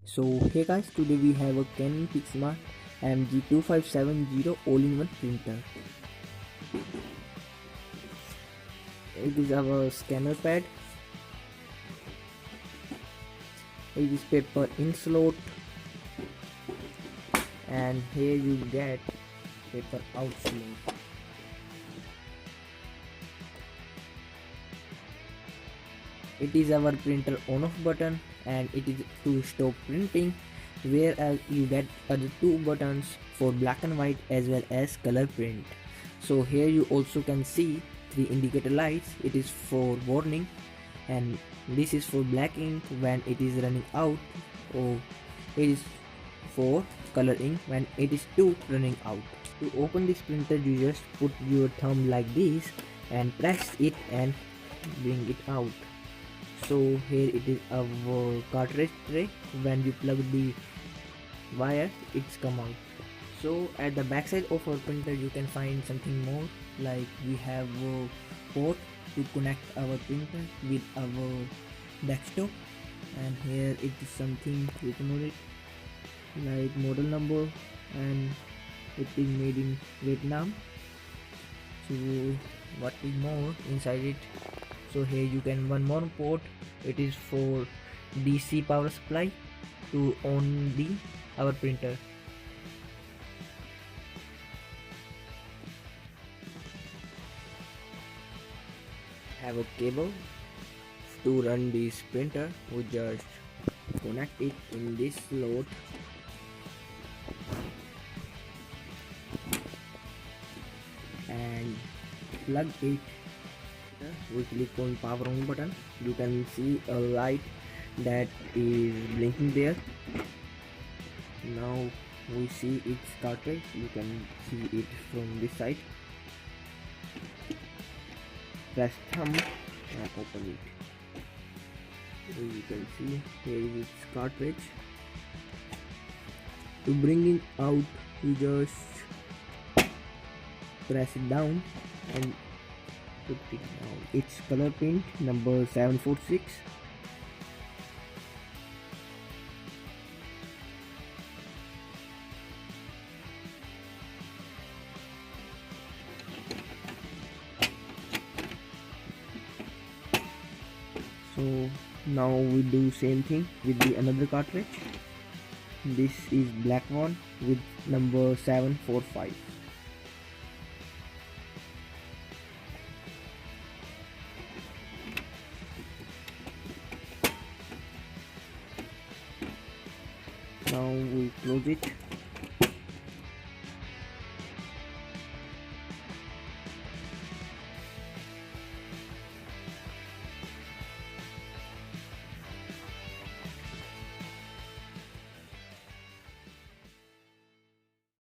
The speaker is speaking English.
So hey guys, today we have a Canon Pixma MG2570 all-in-one printer. It is our scanner pad. It is paper in slot, and here you get paper out slot. It is our printer on off button, and it is to stop printing, whereas you get other two buttons for black and white as well as color print. So here you also can see three indicator lights. It is for warning, and this is for black ink when it is running out, or it is for color ink when it is too running out. To open this printer, you just put your thumb like this and press it and bring it out. So here it is our cartridge tray. When you plug the wire, it's come out. So at the back side of our printer you can find something more, like we have a port to connect our printer with our desktop, and here it is something written on it like model number, and it is made in Vietnam. So what is more inside it? So here you can one more port. It is for DC power supply to on our printer. Have a cable to run this printer. We just connect it in this slot and plug it. We click on power on button. You can see a light that is blinking there. Now we see its cartridge. You can see it from this side. Press thumb and open it. So you can see here is its cartridge. To bring it out, you just press it down and put it down. It's color print number 746. So now we do same thing with the another cartridge. This is black one with number 745. Now we close it.